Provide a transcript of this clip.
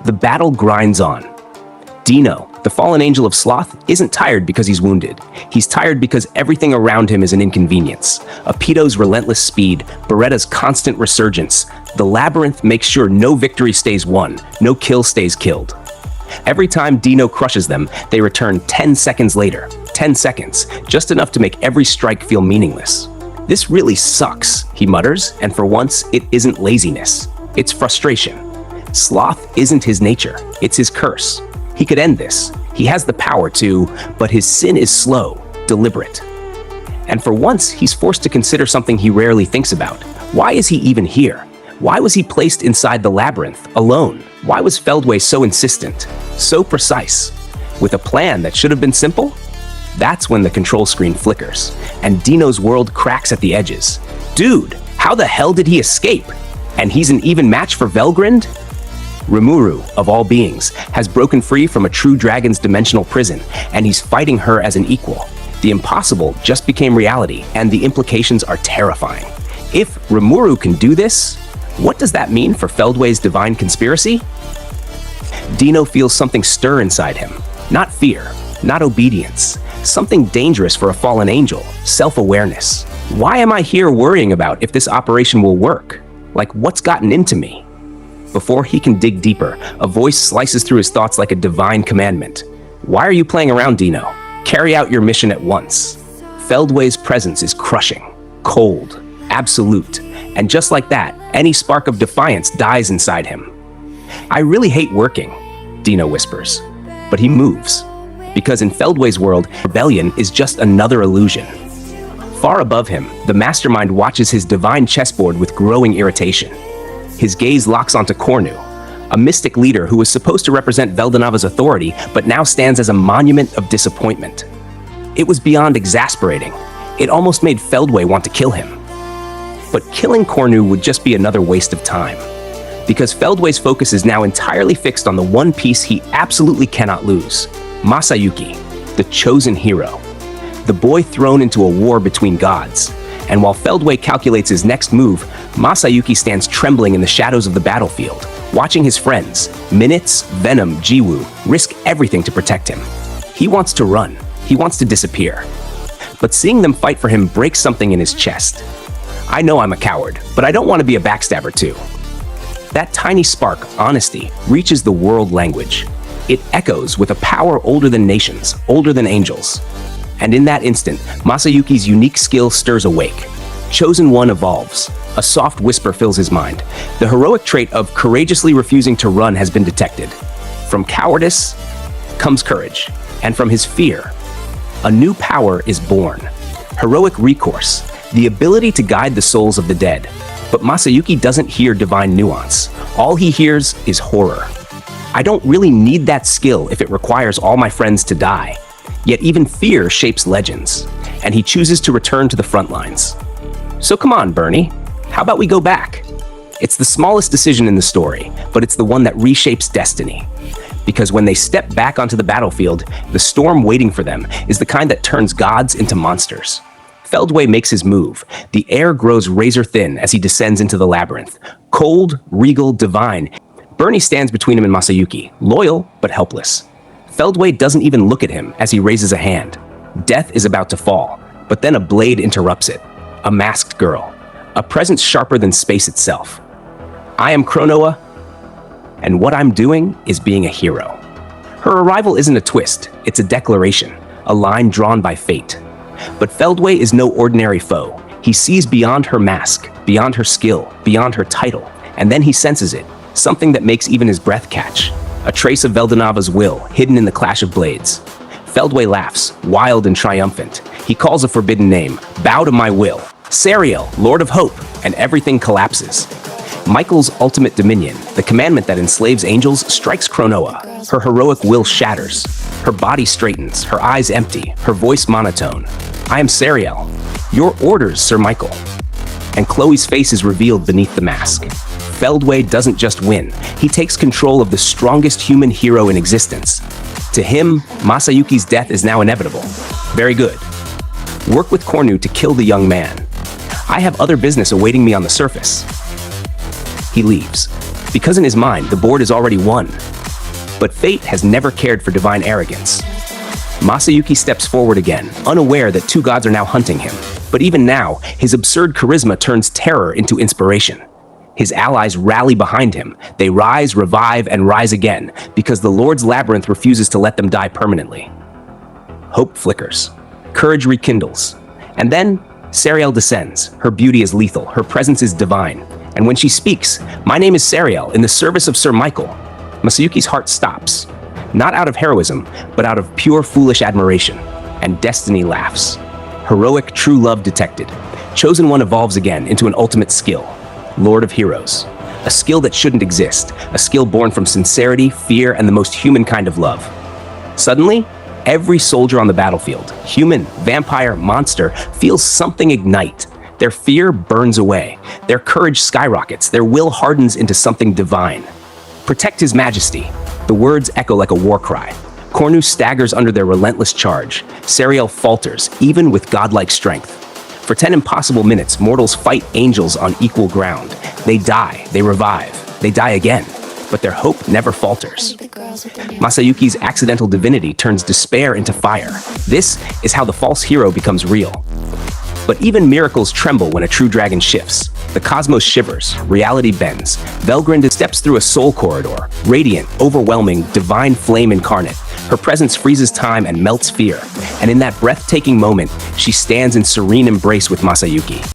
The battle grinds on. Deeno, the fallen angel of sloth, isn't tired because he's wounded. He's tired because everything around him is an inconvenience. Apito's relentless speed, Beretta's constant resurgence. The Labyrinth makes sure no victory stays won, no kill stays killed. Every time Deeno crushes them, they return 10 seconds later. 10 seconds, just enough to make every strike feel meaningless. "This really sucks," he mutters, and for once, it isn't laziness. It's frustration. Sloth isn't his nature, it's his curse. He could end this. He has the power to, but his sin is slow, deliberate. And for once, he's forced to consider something he rarely thinks about. Why is he even here? Why was he placed inside the labyrinth, alone? Why was Feldway so insistent, so precise? With a plan that should have been simple? That's when the control screen flickers, and Deeno's world cracks at the edges. Dude, how the hell did he escape? And he's an even match for Velgrynd? Rimuru, of all beings, has broken free from a true dragon's dimensional prison, and he's fighting her as an equal. The impossible just became reality, and the implications are terrifying. If Rimuru can do this, what does that mean for Feldway's divine conspiracy? Deeno feels something stir inside him. Not fear, not obedience. Something dangerous for a fallen angel, self-awareness. Why am I here worrying about if this operation will work? Like, what's gotten into me? Before he can dig deeper, a voice slices through his thoughts like a divine commandment. Why are you playing around, Deeno? Carry out your mission at once. Feldway's presence is crushing, cold, absolute, and just like that, any spark of defiance dies inside him. "I really hate working," Deeno whispers, but he moves, because in Feldway's world, rebellion is just another illusion. Far above him, the mastermind watches his divine chessboard with growing irritation. His gaze locks onto Cornu, a mystic leader who was supposed to represent Veldanava's authority, but now stands as a monument of disappointment. It was beyond exasperating. It almost made Feldway want to kill him. But killing Cornu would just be another waste of time, because Feldway's focus is now entirely fixed on the one piece he absolutely cannot lose: Masayuki, the chosen hero. The boy thrown into a war between gods. And while Feldway calculates his next move, Masayuki stands trembling in the shadows of the battlefield, watching his friends, Minutes, Venom, Jiwoo, risk everything to protect him. He wants to run. He wants to disappear. But seeing them fight for him breaks something in his chest. I know I'm a coward, but I don't want to be a backstabber too. That tiny spark, honesty, reaches the world language. It echoes with a power older than nations, older than angels. And in that instant, Masayuki's unique skill stirs awake. Chosen One evolves. A soft whisper fills his mind. The heroic trait of courageously refusing to run has been detected. From cowardice comes courage, and from his fear, a new power is born. Heroic recourse, the ability to guide the souls of the dead. But Masayuki doesn't hear divine nuance. All he hears is horror. I don't really need that skill if it requires all my friends to die. Yet even fear shapes legends, and he chooses to return to the front lines. So come on, Bernie, how about we go back? It's the smallest decision in the story, but it's the one that reshapes destiny. Because when they step back onto the battlefield, the storm waiting for them is the kind that turns gods into monsters. Feldway makes his move. The air grows razor thin as he descends into the labyrinth. Cold, regal, divine. Bernie stands between him and Masayuki, loyal but helpless. Feldway doesn't even look at him as he raises a hand. Death is about to fall, but then a blade interrupts it. A masked girl. A presence sharper than space itself. I am Chronoa, and what I'm doing is being a hero. Her arrival isn't a twist, it's a declaration, a line drawn by fate. But Feldway is no ordinary foe. He sees beyond her mask, beyond her skill, beyond her title, and then he senses it, something that makes even his breath catch. A trace of Veldanava's will, hidden in the clash of blades. Feldway laughs, wild and triumphant. He calls a forbidden name, bow to my will. Sariel, Lord of Hope, and everything collapses. Michael's ultimate dominion, the commandment that enslaves angels, strikes Chronoa. Her heroic will shatters. Her body straightens, her eyes empty, her voice monotone. I am Sariel. Your orders, Sir Michael. And Chloe's face is revealed beneath the mask. Feldway doesn't just win, he takes control of the strongest human hero in existence. To him, Masayuki's death is now inevitable. Very good. Work with Cornu to kill the young man. I have other business awaiting me on the surface. He leaves, because in his mind, the board is already won. But fate has never cared for divine arrogance. Masayuki steps forward again, unaware that two gods are now hunting him. But even now, his absurd charisma turns terror into inspiration. His allies rally behind him. They rise, revive, and rise again, because the Lord's Labyrinth refuses to let them die permanently. Hope flickers. Courage rekindles. And then, Sariel descends. Her beauty is lethal. Her presence is divine. And when she speaks, "My name is Sariel, in the service of Sir Michael," Masayuki's heart stops. Not out of heroism, but out of pure foolish admiration. And destiny laughs. Heroic, true love detected. Chosen One evolves again into an ultimate skill. Lord of Heroes. A skill that shouldn't exist. A skill born from sincerity, fear, and the most human kind of love. Suddenly, every soldier on the battlefield, human, vampire, monster, feels something ignite. Their fear burns away. Their courage skyrockets. Their will hardens into something divine. Protect His Majesty. The words echo like a war cry. Chronoa staggers under their relentless charge. Sariel falters, even with godlike strength. For 10 impossible minutes, mortals fight angels on equal ground. They die, they revive, they die again. But their hope never falters. Masayuki's accidental divinity turns despair into fire. This is how the false hero becomes real. But even miracles tremble when a true dragon shifts. The cosmos shivers, reality bends. Velgrynd steps through a soul corridor, radiant, overwhelming, divine flame incarnate. Her presence freezes time and melts fear. And in that breathtaking moment, she stands in serene embrace with Masayuki.